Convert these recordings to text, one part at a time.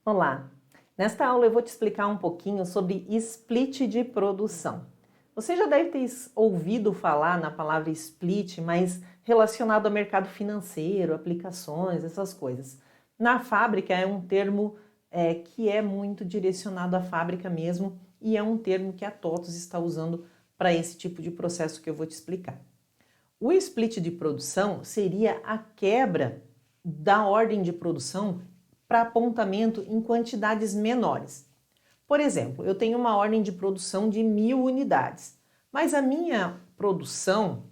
Olá! Nesta aula eu vou te explicar um pouquinho sobre split de produção. Você já deve ter ouvido falar na palavra split, mas relacionado ao mercado financeiro, aplicações, essas coisas. Na fábrica é um termo que é muito direcionado à fábrica mesmo e é um termo que a TOTVS está usando para esse tipo de processo que eu vou te explicar. O split de produção seria a quebra da ordem de produção para apontamento em quantidades menores. Por exemplo, eu tenho uma ordem de produção de 1000 unidades, mas a minha produção,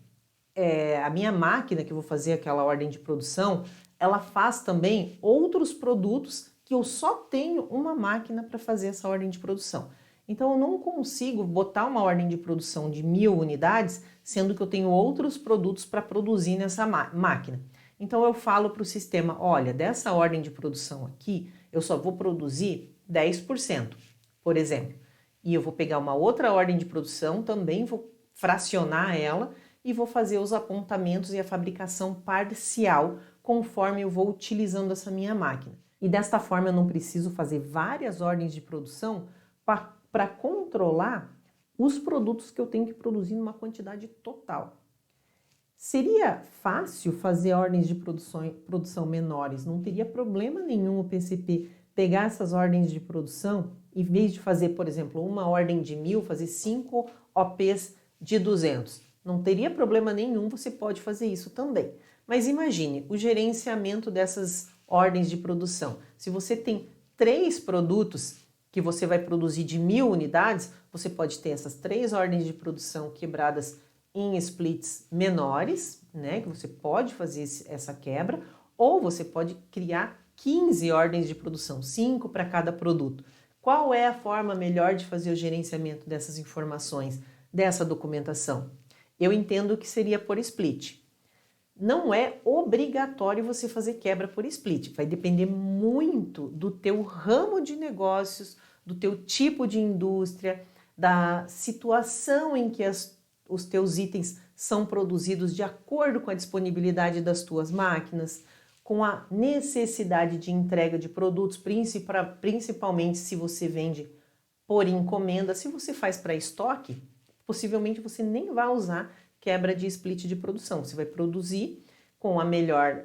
a minha máquina que eu vou fazer aquela ordem de produção, ela faz também outros produtos que eu só tenho uma máquina para fazer essa ordem de produção. Então eu não consigo botar uma ordem de produção de 1000 unidades, sendo que eu tenho outros produtos para produzir nessa máquina. Então eu falo para o sistema, olha, dessa ordem de produção aqui, eu só vou produzir 10%, por exemplo. E eu vou pegar uma outra ordem de produção, também vou fracionar ela e vou fazer os apontamentos e a fabricação parcial conforme eu vou utilizando essa minha máquina. E desta forma eu não preciso fazer várias ordens de produção para controlar os produtos que eu tenho que produzir numa quantidade total. Seria fácil fazer ordens de produção menores, não teria problema nenhum o PCP pegar essas ordens de produção, em vez de fazer, por exemplo, uma ordem de 1000, fazer 5 OPs de 200. Não teria problema nenhum, você pode fazer isso também. Mas imagine o gerenciamento dessas ordens de produção. Se você tem 3 produtos que você vai produzir de 1000 unidades, você pode ter essas 3 ordens de produção quebradas em splits menores, né, que você pode fazer essa quebra, ou você pode criar 15 ordens de produção, 5 para cada produto. Qual é a forma melhor de fazer o gerenciamento dessas informações, dessa documentação? Eu entendo que seria por split. Não é obrigatório você fazer quebra por split, vai depender muito do teu ramo de negócios, do teu tipo de indústria, da situação em que os teus itens são produzidos de acordo com a disponibilidade das tuas máquinas, com a necessidade de entrega de produtos, principalmente se você vende por encomenda. Se você faz para estoque, possivelmente você nem vai usar quebra de split de produção. Você vai produzir com a melhor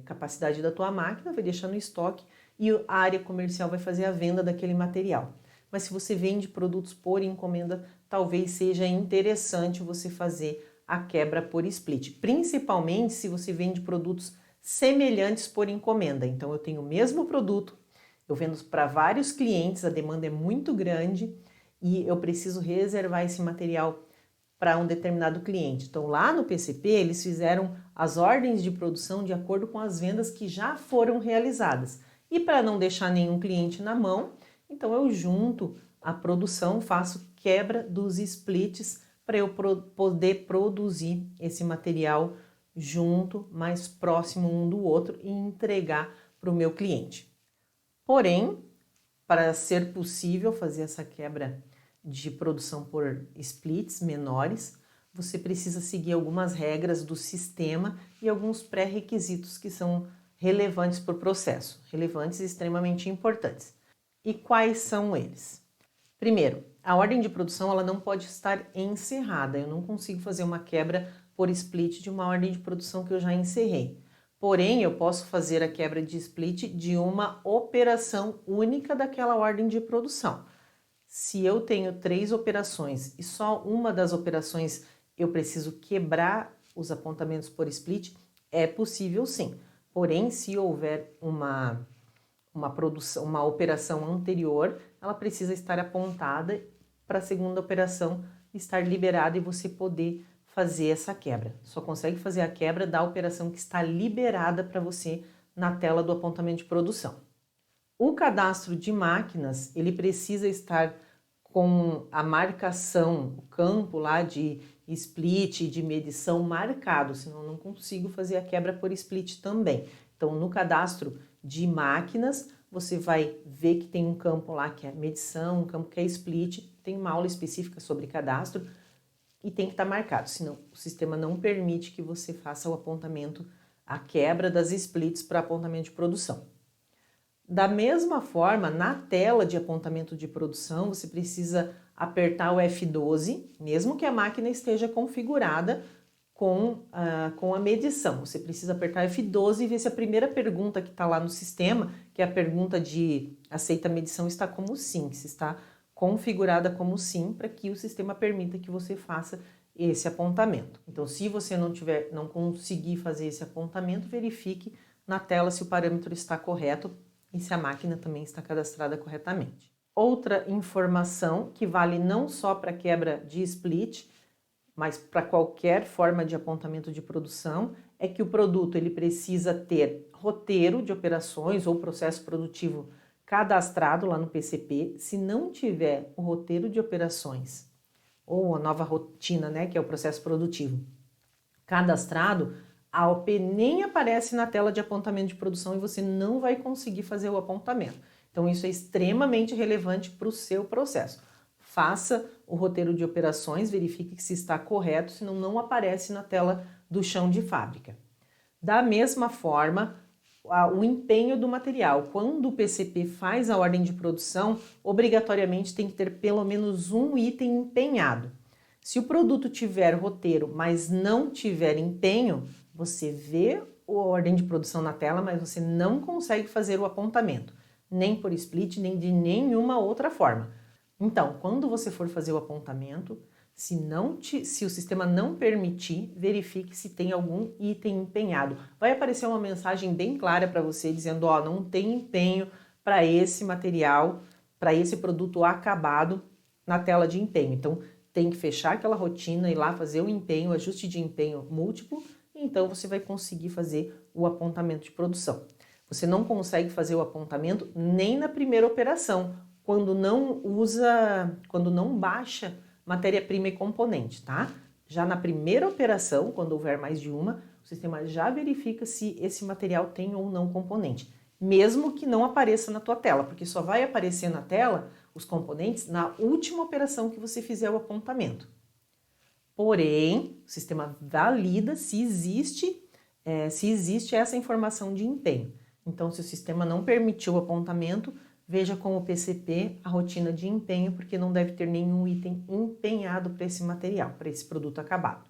capacidade da tua máquina, vai deixar no estoque e a área comercial vai fazer a venda daquele material. Mas se você vende produtos por encomenda, talvez seja interessante você fazer a quebra por split, principalmente se você vende produtos semelhantes por encomenda. Então eu tenho o mesmo produto, eu vendo para vários clientes, a demanda é muito grande e eu preciso reservar esse material para um determinado cliente. Então lá no PCP eles fizeram as ordens de produção de acordo com as vendas que já foram realizadas. E para não deixar nenhum cliente na mão, então eu junto a produção, faço quebra dos splits para eu poder produzir esse material junto, mais próximo um do outro e entregar para o meu cliente. Porém, para ser possível fazer essa quebra de produção por splits menores, você precisa seguir algumas regras do sistema e alguns pré-requisitos que são relevantes para o processo, relevantes e extremamente importantes. E quais são eles? Primeiro, a ordem de produção ela não pode estar encerrada. Eu não consigo fazer uma quebra por split de uma ordem de produção que eu já encerrei. Porém, eu posso fazer a quebra de split de uma operação única daquela ordem de produção. Se eu tenho 3 operações e só uma das operações eu preciso quebrar os apontamentos por split, é possível sim. Porém, se houver uma operação anterior, ela precisa estar apontada para a segunda operação estar liberada e você poder fazer essa quebra. Só consegue fazer a quebra da operação que está liberada para você na tela do apontamento de produção. O cadastro de máquinas, ele precisa estar com a marcação, o campo lá de split, de medição marcado, senão eu não consigo fazer a quebra por split também. Então, no cadastro de máquinas, você vai ver que tem um campo lá que é medição, um campo que é split, tem uma aula específica sobre cadastro e tem que estar marcado, senão o sistema não permite que você faça o apontamento, a quebra das splits para apontamento de produção. Da mesma forma, na tela de apontamento de produção, você precisa apertar o F12, mesmo que a máquina esteja configurada com a medição. Você precisa apertar F12 e ver se a primeira pergunta que está lá no sistema, que é a pergunta de aceita a medição, está como sim, se está configurada como sim, para que o sistema permita que você faça esse apontamento. Então, se você não conseguir fazer esse apontamento, verifique na tela se o parâmetro está correto e se a máquina também está cadastrada corretamente. Outra informação que vale não só para quebra de split, mas para qualquer forma de apontamento de produção, é que o produto ele precisa ter roteiro de operações ou processo produtivo cadastrado lá no PCP. Se não tiver o roteiro de operações ou a nova rotina, né, que é o processo produtivo, cadastrado, a OP nem aparece na tela de apontamento de produção e você não vai conseguir fazer o apontamento. Então isso é extremamente relevante para o seu processo. Faça o roteiro de operações, verifique que se está correto, senão não aparece na tela do chão de fábrica. Da mesma forma, o empenho do material. Quando o PCP faz a ordem de produção, obrigatoriamente tem que ter pelo menos um item empenhado. Se o produto tiver roteiro, mas não tiver empenho, você vê a ordem de produção na tela, mas você não consegue fazer o apontamento, nem por split, nem de nenhuma outra forma. Então, quando você for fazer o apontamento, se o sistema não permitir, verifique se tem algum item empenhado. Vai aparecer uma mensagem bem clara para você dizendo, ó, não tem empenho para esse material, para esse produto acabado na tela de empenho. Então, tem que fechar aquela rotina, ir lá fazer o empenho, ajuste de empenho múltiplo, e então você vai conseguir fazer o apontamento de produção. Você não consegue fazer o apontamento nem na primeira operação, quando não baixa matéria-prima e componente, tá? Já na primeira operação, quando houver mais de uma, o sistema já verifica se esse material tem ou não componente, mesmo que não apareça na tua tela, porque só vai aparecer na tela os componentes na última operação que você fizer o apontamento. Porém, o sistema valida se existe essa informação de empenho. Então, se o sistema não permitiu o apontamento, veja com o PCP a rotina de empenho, porque não deve ter nenhum item empenhado para esse material, para esse produto acabado.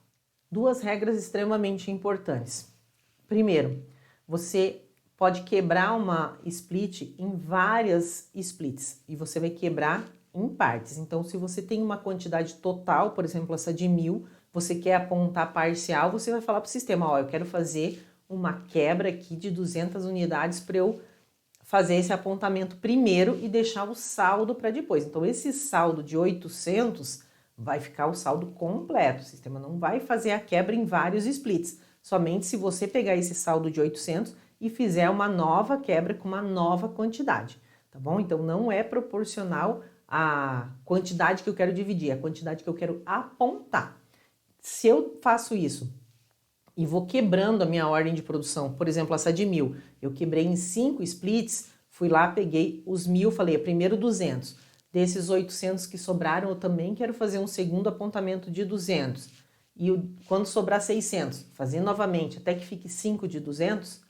Duas regras extremamente importantes. Primeiro, você pode quebrar uma split em várias splits e você vai quebrar em partes. Então, se você tem uma quantidade total, por exemplo, essa de 1000, você quer apontar parcial, você vai falar para o sistema, ó, eu quero fazer uma quebra aqui de 200 unidades para eu fazer esse apontamento primeiro e deixar o saldo para depois. Então, esse saldo de 800 vai ficar o saldo completo. O sistema não vai fazer a quebra em vários splits. Somente se você pegar esse saldo de 800 e fizer uma nova quebra com uma nova quantidade, tá bom? Então, não é proporcional à quantidade que eu quero dividir, é a quantidade que eu quero apontar. Se eu faço isso e vou quebrando a minha ordem de produção, por exemplo, essa de 1000, eu quebrei em 5 splits, fui lá, peguei os 1000, falei, primeiro 200. Desses 800 que sobraram, eu também quero fazer um segundo apontamento de 200. E quando sobrar 600, fazer novamente, até que fique 5 de 200.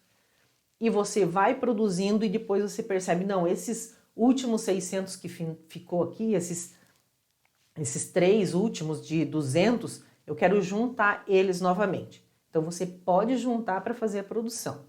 E você vai produzindo e depois você percebe, não, esses últimos 600 que ficou aqui, esses 3 últimos de 200, eu quero juntar eles novamente. Então, você pode juntar para fazer a produção.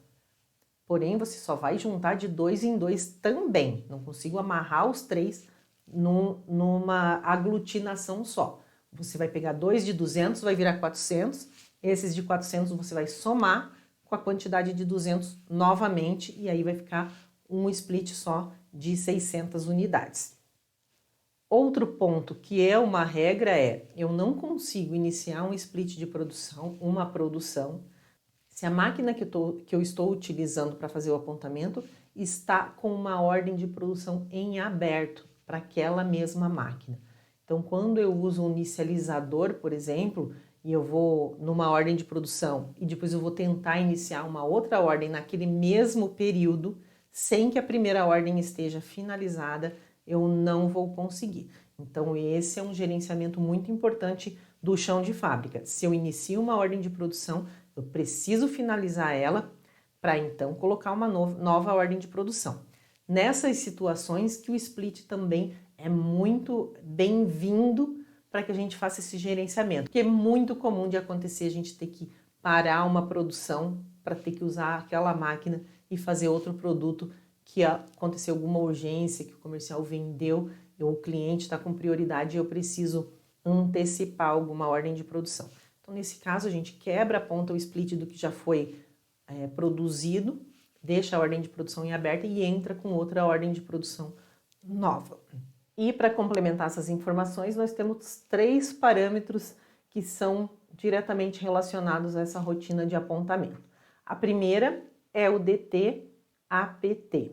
Porém, você só vai juntar de 2 em 2 também. Não consigo amarrar os 3 numa aglutinação só. Você vai pegar 2 de 200, vai virar 400. Esses de 400 você vai somar com a quantidade de 200 novamente. E aí vai ficar um split só de 600 unidades. Outro ponto que é uma regra eu não consigo iniciar um split de produção, uma produção, se a máquina que eu estou utilizando para fazer o apontamento está com uma ordem de produção em aberto para aquela mesma máquina. Então, quando eu uso um inicializador, por exemplo, e eu vou numa ordem de produção e depois eu vou tentar iniciar uma outra ordem naquele mesmo período, sem que a primeira ordem esteja finalizada, eu não vou conseguir. Então, esse é um gerenciamento muito importante do chão de fábrica. Se eu inicio uma ordem de produção, eu preciso finalizar ela para então colocar uma nova ordem de produção. nessas situações que o split também é muito bem-vindo para que a gente faça esse gerenciamento, porque é muito comum de acontecer a gente ter que parar uma produção para ter que usar aquela máquina e fazer outro produto que aconteceu alguma urgência, que o comercial vendeu, ou o cliente está com prioridade e eu preciso antecipar alguma ordem de produção. Então, nesse caso, a gente quebra, aponta o split do que já foi produzido, deixa a ordem de produção em aberta e entra com outra ordem de produção nova. E para complementar essas informações, nós temos 3 parâmetros que são diretamente relacionados a essa rotina de apontamento. A primeira é o DT-APT.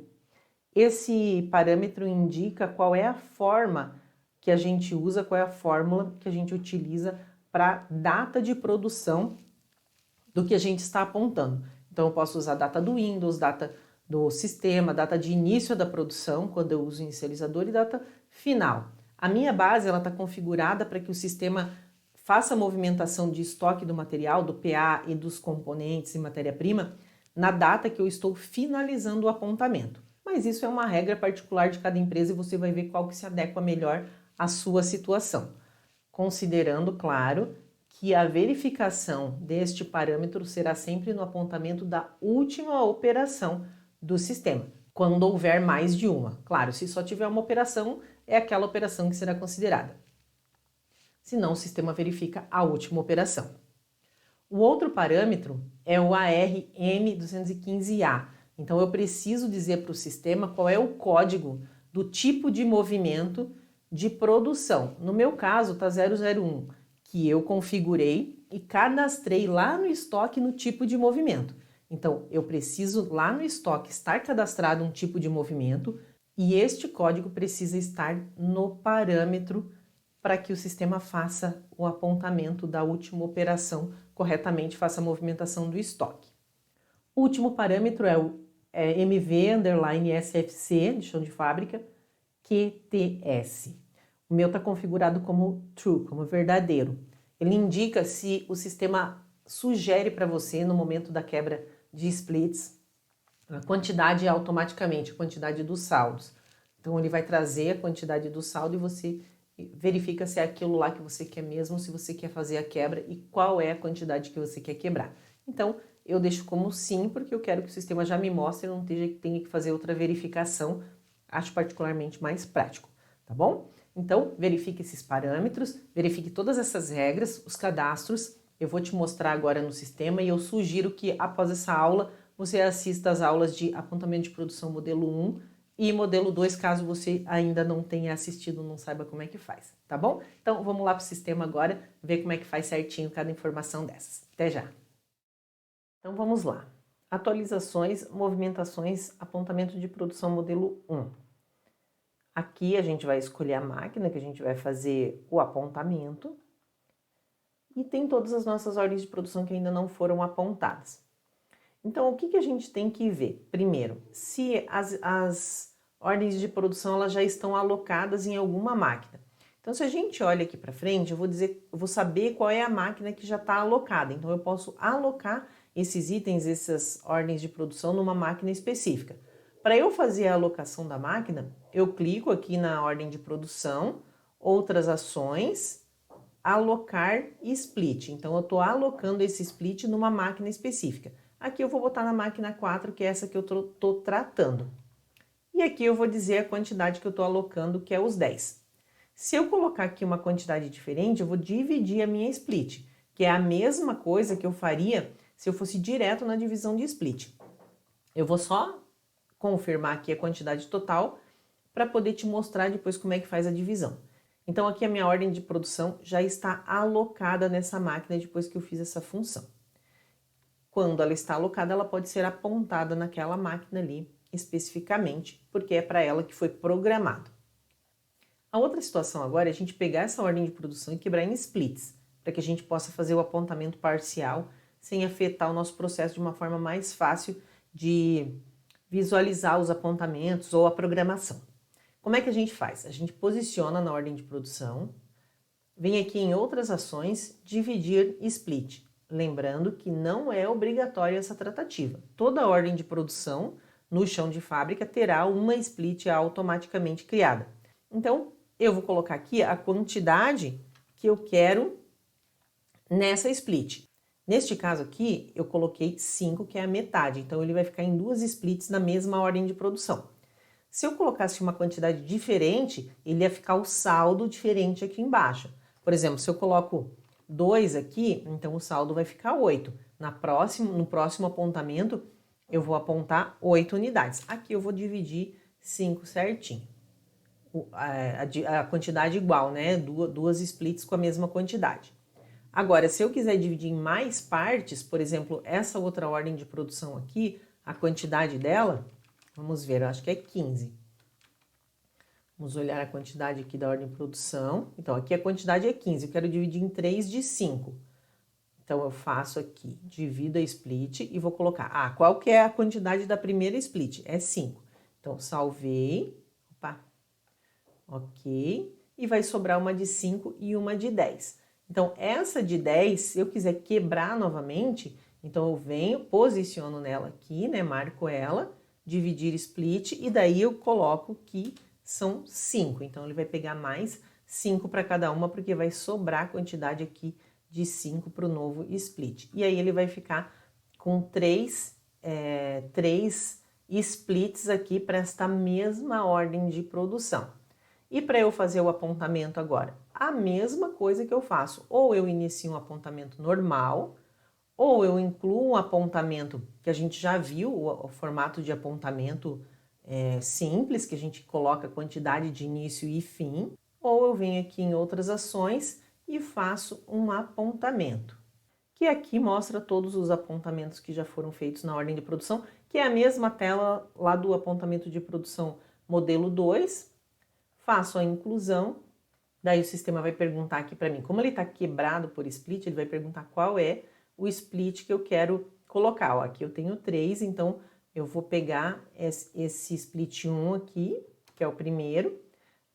Esse parâmetro indica qual é a forma que a gente usa, qual é a fórmula que a gente utiliza para data de produção do que a gente está apontando. Então, eu posso usar data do Windows, data do sistema, data de início da produção, quando eu uso o inicializador, e data final. A minha base está configurada para que o sistema faça a movimentação de estoque do material, do PA e dos componentes e matéria-prima, na data que eu estou finalizando o apontamento. Mas isso é uma regra particular de cada empresa e você vai ver qual que se adequa melhor à sua situação. Considerando, claro, que a verificação deste parâmetro será sempre no apontamento da última operação do sistema, quando houver mais de uma. Claro, se só tiver uma operação, é aquela operação que será considerada. Senão, o sistema verifica a última operação. O outro parâmetro é o ARM215A. Então, eu preciso dizer para o sistema qual é o código do tipo de movimento de produção. No meu caso, está 001, que eu configurei e cadastrei lá no estoque no tipo de movimento. Então, eu preciso lá no estoque estar cadastrado um tipo de movimento e este código precisa estar no parâmetro para que o sistema faça o apontamento da última operação corretamente, faça a movimentação do estoque. O último parâmetro é o MV_SFC, de chão de fábrica, QTS. O meu está configurado como true, como verdadeiro. Ele indica se o sistema sugere para você, no momento da quebra de splits, a quantidade automaticamente, a quantidade dos saldos. Então, ele vai trazer a quantidade do saldo e você verifica se é aquilo lá que você quer mesmo, se você quer fazer a quebra e qual é a quantidade que você quer quebrar. Então, eu deixo como sim, porque eu quero que o sistema já me mostre e não tenha que fazer outra verificação. Acho particularmente mais prático, tá bom? Então, verifique esses parâmetros, verifique todas essas regras, os cadastros. Eu vou te mostrar agora no sistema e eu sugiro que após essa aula você assista às aulas de apontamento de produção modelo 1 e modelo 2, caso você ainda não tenha assistido, não saiba como é que faz, tá bom? Então, vamos lá para o sistema agora, ver como é que faz certinho cada informação dessas. Até já! Então, vamos lá. Atualizações, movimentações, apontamento de produção modelo 1. Aqui a gente vai escolher a máquina que a gente vai fazer o apontamento e tem todas as nossas ordens de produção que ainda não foram apontadas. Então, o que a gente tem que ver? Primeiro, se as ordens de produção elas já estão alocadas em alguma máquina. Então, se a gente olha aqui para frente, eu vou saber qual é a máquina que já está alocada. Então, eu posso alocar esses itens, essas ordens de produção numa máquina específica. Para eu fazer a alocação da máquina, eu clico aqui na ordem de produção, outras ações, alocar e split. Então, eu estou alocando esse split numa máquina específica. Aqui eu vou botar na máquina 4, que é essa que eu estou tratando. E aqui eu vou dizer a quantidade que eu estou alocando, que é os 10. Se eu colocar aqui uma quantidade diferente, eu vou dividir a minha split, que é a mesma coisa que eu faria se eu fosse direto na divisão de split. Eu vou só confirmar aqui a quantidade total para poder te mostrar depois como é que faz a divisão. Então aqui a minha ordem de produção já está alocada nessa máquina depois que eu fiz essa função. Quando ela está alocada, ela pode ser apontada naquela máquina ali especificamente, porque é para ela que foi programado. A outra situação agora é a gente pegar essa ordem de produção e quebrar em splits, para que a gente possa fazer o apontamento parcial sem afetar o nosso processo de uma forma mais fácil de visualizar os apontamentos ou a programação. Como é que a gente faz? A gente posiciona na ordem de produção, vem aqui em outras ações, dividir split. Lembrando que não é obrigatória essa tratativa. Toda ordem de produção no chão de fábrica, terá uma split automaticamente criada. Então, eu vou colocar aqui a quantidade que eu quero nessa split. Neste caso aqui, eu coloquei 5, que é a metade, então ele vai ficar em 2 splits na mesma ordem de produção. Se eu colocasse uma quantidade diferente, ele ia ficar o saldo diferente aqui embaixo. Por exemplo, se eu coloco 2 aqui, então o saldo vai ficar 8. No próximo apontamento, eu vou apontar 8 unidades. Aqui eu vou dividir 5 certinho. A quantidade igual, né? Duas splits com a mesma quantidade. Agora, se eu quiser dividir em mais partes, por exemplo, essa outra ordem de produção aqui, a quantidade dela, vamos ver, eu acho que é 15. Vamos olhar a quantidade aqui da ordem de produção. Então, aqui a quantidade é 15, eu quero dividir em 3 de 5. Então, eu faço aqui, divido a split e vou colocar, qual que é a quantidade da primeira split? É 5. Então, salvei, ok, e vai sobrar uma de 5 e uma de 10. Então, essa de 10, se eu quiser quebrar novamente, então eu venho, posiciono nela aqui, né, marco ela, dividir split, e daí eu coloco que são 5. Então, ele vai pegar mais 5 para cada uma, porque vai sobrar a quantidade aqui de 5 para o novo split. E aí ele vai ficar com 3 splits aqui para esta mesma ordem de produção. E para eu fazer o apontamento agora? A mesma coisa que eu faço. Ou eu inicio um apontamento normal, ou eu incluo um apontamento que a gente já viu, o formato de apontamento simples, que a gente coloca quantidade de início e fim, ou eu venho aqui em outras ações e faço um apontamento, que aqui mostra todos os apontamentos que já foram feitos na ordem de produção, que é a mesma tela lá do apontamento de produção modelo 2, faço a inclusão, daí o sistema vai perguntar aqui para mim, como ele está quebrado por split, ele vai perguntar qual é o split que eu quero colocar. Ó, aqui eu tenho 3, então eu vou pegar esse split 1 aqui, que é o primeiro,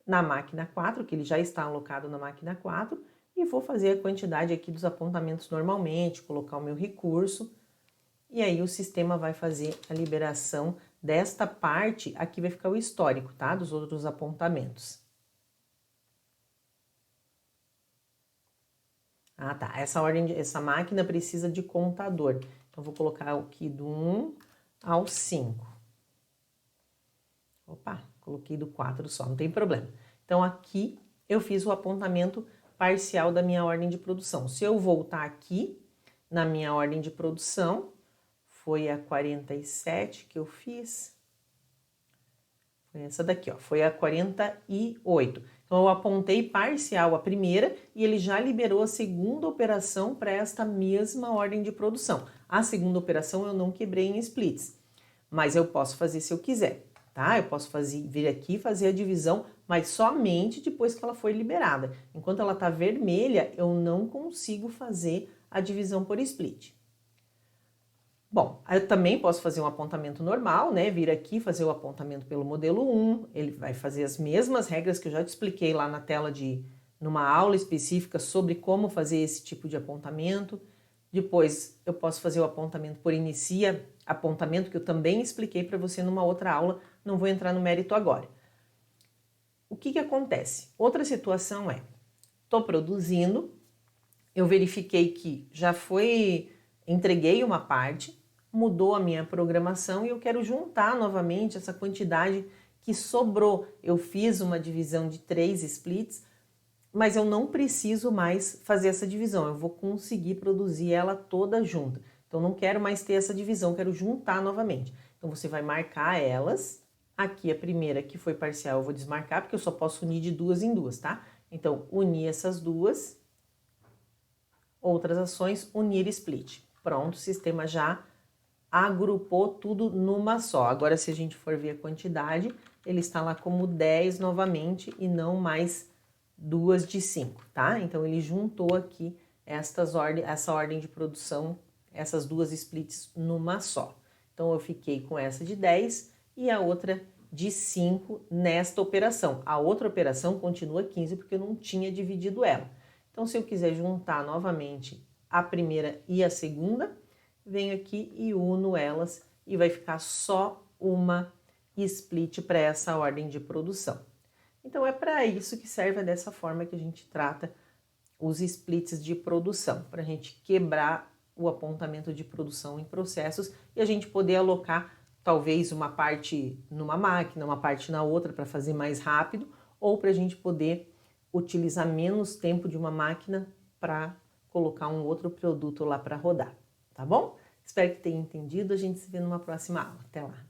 na máquina 4, que ele já está alocado na máquina 4, e vou fazer a quantidade aqui dos apontamentos normalmente, colocar o meu recurso, e aí o sistema vai fazer a liberação desta parte, aqui vai ficar o histórico, tá? Dos outros apontamentos. Tá. Essa máquina precisa de contador. Então, vou colocar aqui do 1 ao 5. Opa, coloquei do 4 só, não tem problema. Então, aqui eu fiz o apontamento parcial da minha ordem de produção. Se eu voltar aqui na minha ordem de produção, foi a 47 que eu fiz. Foi essa daqui, ó, foi a 48. Então, eu apontei parcial a primeira e ele já liberou a segunda operação para esta mesma ordem de produção. A segunda operação eu não quebrei em splits, mas eu posso fazer se eu quiser, tá? Eu posso vir aqui e fazer a divisão, mas somente depois que ela foi liberada. Enquanto ela está vermelha, eu não consigo fazer a divisão por split. Bom, eu também posso fazer um apontamento normal, né? Vir aqui fazer o apontamento pelo modelo 1, ele vai fazer as mesmas regras que eu já te expliquei lá na tela numa aula específica sobre como fazer esse tipo de apontamento. Depois eu posso fazer o apontamento por inicia, apontamento que eu também expliquei para você numa outra aula, não vou entrar no mérito agora. O que acontece? Outra situação estou produzindo, eu verifiquei que já entreguei uma parte, mudou a minha programação e eu quero juntar novamente essa quantidade que sobrou. Eu fiz uma divisão de 3 splits, mas eu não preciso mais fazer essa divisão, eu vou conseguir produzir ela toda junta. Então, não quero mais ter essa divisão, quero juntar novamente. Então, você vai marcar elas. Aqui, a primeira que foi parcial, eu vou desmarcar, porque eu só posso unir de 2 em 2, tá? Então, unir essas duas. Outras ações, unir split. Pronto, o sistema já agrupou tudo numa só. Agora, se a gente for ver a quantidade, ele está lá como 10 novamente e não mais 2 de 5, tá? Então, ele juntou aqui essa ordem de produção, essas duas splits numa só. Então, eu fiquei com essa de 10 e a outra de 5 nesta operação. A outra operação continua 15 porque eu não tinha dividido ela. Então, se eu quiser juntar novamente a primeira e a segunda, venho aqui e uno elas e vai ficar só uma split para essa ordem de produção. Então é para isso que serve, dessa forma que a gente trata os splits de produção, para a gente quebrar o apontamento de produção em processos e a gente poder alocar talvez uma parte numa máquina, uma parte na outra para fazer mais rápido, ou para a gente poder utilizar menos tempo de uma máquina para colocar um outro produto lá para rodar, tá bom? Espero que tenha entendido, a gente se vê numa próxima aula. Até lá!